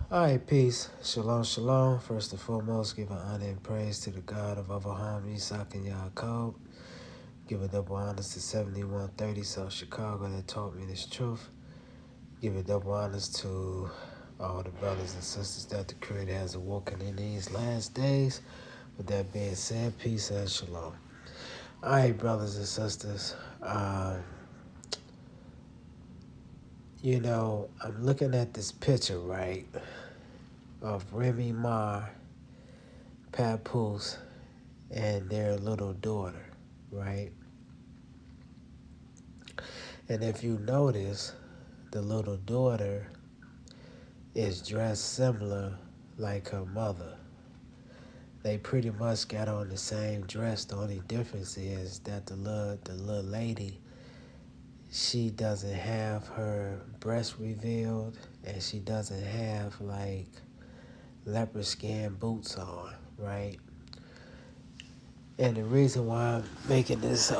All right, peace. Shalom, shalom. First and foremost, giving honor and praise to the God of Abraham, Isaac, and Yaakov. Giving double honors to 7130 South Chicago that taught me this truth. Giving double honors to all the brothers and sisters that the Creator has awoken in these last days. With that being said, peace and shalom. All right, brothers and sisters. I'm looking at this picture, right, of Remy Ma, Papoose, and their little daughter, right? And if you notice, the little daughter is dressed similar like her mother. They pretty much got on the same dress. The only difference is that the little lady, she doesn't have her breast revealed, and she doesn't have like leopard skin boots on, right? And the reason why I'm making this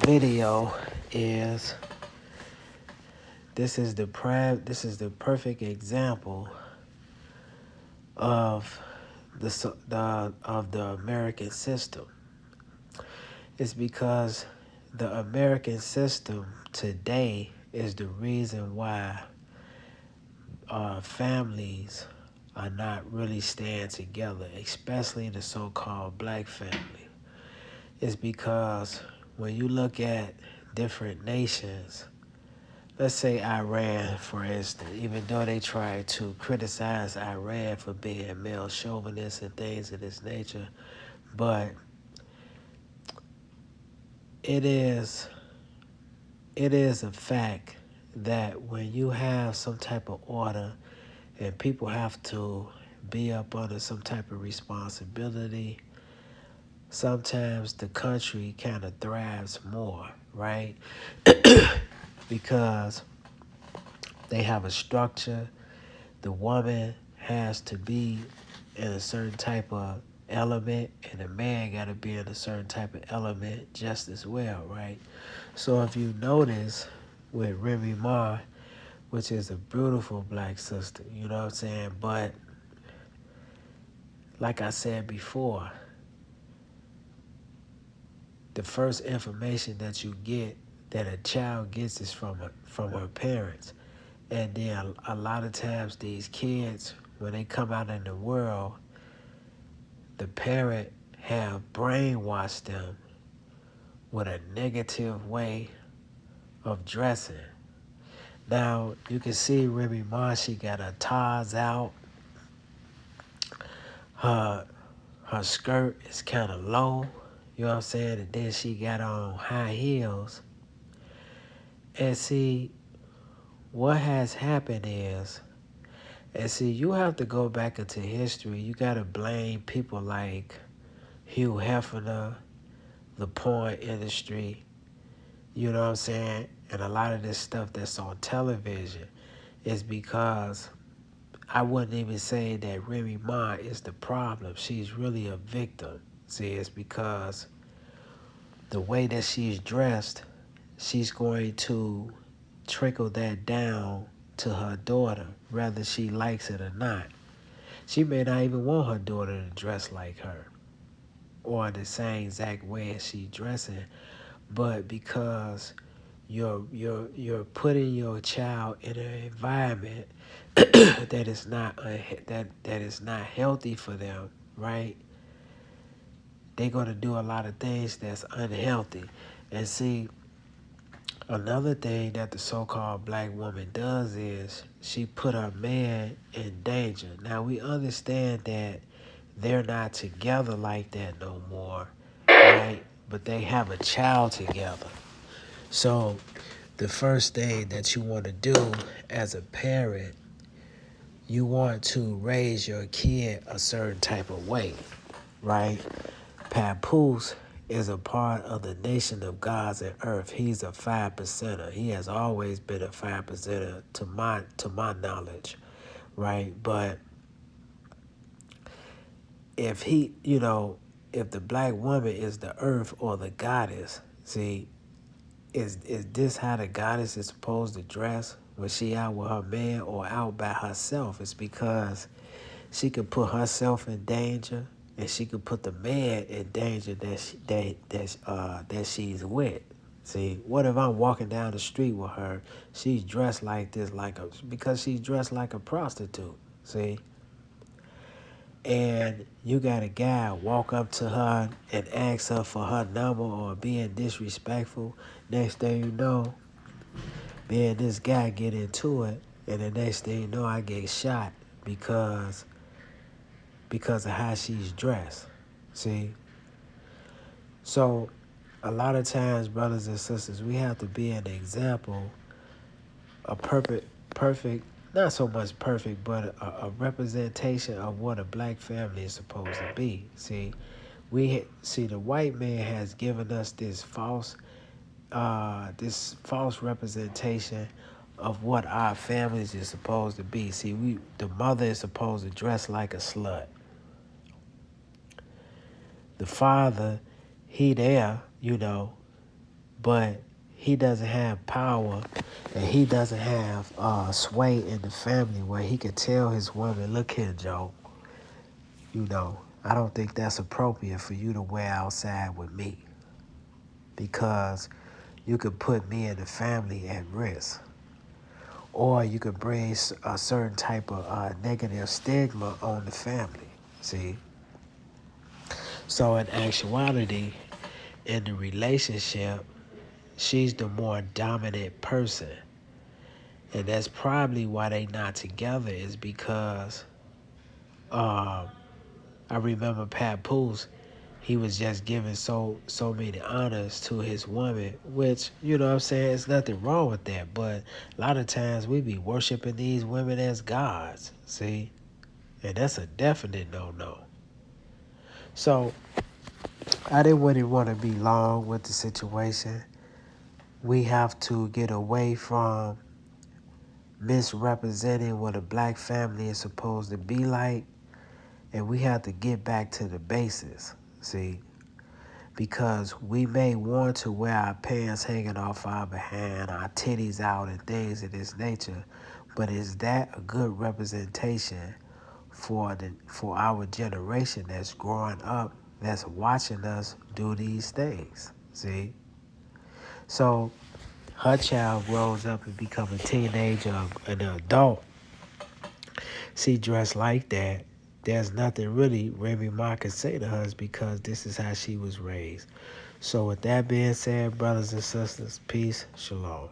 video is this is the perfect example of the American system. It's because the American system today is the reason why families are not really staying together, especially the so-called black family. It's because when you look at different nations, let's say Iran, for instance, even though they try to criticize Iran for being male chauvinist and things of this nature, but it is a fact that when you have some type of order and people have to be up under some type of responsibility, sometimes the country kind of thrives more, right? Because they have a structure. The woman has to be in a certain type of element, and the man got to be in a certain type of element just as well, right? So if you notice with Remy Ma, which is a beautiful black sister, you know what I'm saying? But like I said before, the first information that you get that a child gets is from her parents. And then a lot of times these kids, when they come out in the world, the parent have brainwashed them with a negative way of dressing. Now, you can see Remy Ma, she got her ties out. Her skirt is kind of low, you know what I'm saying? And then she got on high heels. And see, what has happened is, and see, you have to go back into history. You got to blame people like Hugh Hefner, the porn industry, you know what I'm saying? And a lot of this stuff that's on television is because I wouldn't even say that Remy Ma is the problem. She's really a victim. See, it's because the way that she's dressed, she's going to trickle that down to her daughter, whether she likes it or not. She may not even want her daughter to dress like her or the same exact way as she's dressing, but because you're putting your child in an environment that is not that is not healthy for them, right? They're gonna do a lot of things that's unhealthy. And see, another thing that the so-called black woman does is she put her man in danger. Now we understand that they're not together like that no more, right? But they have a child together. So the first thing that you want to do as a parent, you want to raise your kid a certain type of way, right? Papoose is a part of the nation of gods and earth. He's a 5%er. He has always been a 5%er to my knowledge, right? But if if the black woman is the earth or the goddess, see, is this how the goddess is supposed to dress? when she out with her man or out by herself, it's because she could put herself in danger, and she could put the man in danger that she's with. See, what if I'm walking down the street with her? She's dressed like this, because she's dressed like a prostitute. See, and you got a guy walk up to her and ask her for her number or being disrespectful. Next thing you know, me and this guy get into it, and the next thing you know, I get shot because of how she's dressed. See? So a lot of times, brothers and sisters, we have to be an example, a perfect, not so much perfect, but a representation of what a black family is supposed to be. See, the white man has given us this false representation of what our families is supposed to be. See, the mother is supposed to dress like a slut. The father, he there, but he doesn't have power, and he doesn't have sway in the family where he could tell his woman, look here, Joe, I don't think that's appropriate for you to wear outside with me, because you could put me and the family at risk. Or you could bring a certain type of negative stigma on the family. See? So in actuality, in the relationship, she's the more dominant person. And that's probably why they not together, is because I remember Pat Poose, he was just giving so many honors to his woman, which, what I'm saying, there's nothing wrong with that. But a lot of times we be worshiping these women as gods, see? And that's a definite no-no. So I didn't really want to be long with the situation. We have to get away from misrepresenting what a black family is supposed to be like, and we have to get back to the basics, see? Because we may want to wear our pants hanging off our behind, our titties out, and things of this nature, but is that a good representation for our generation that's growing up, that's watching us do these things? See? So her child grows up and become a teenager, an adult. She dressed like that. There's nothing really Remy Ma can say to her, because this is how she was raised. So with that being said, brothers and sisters, peace, shalom.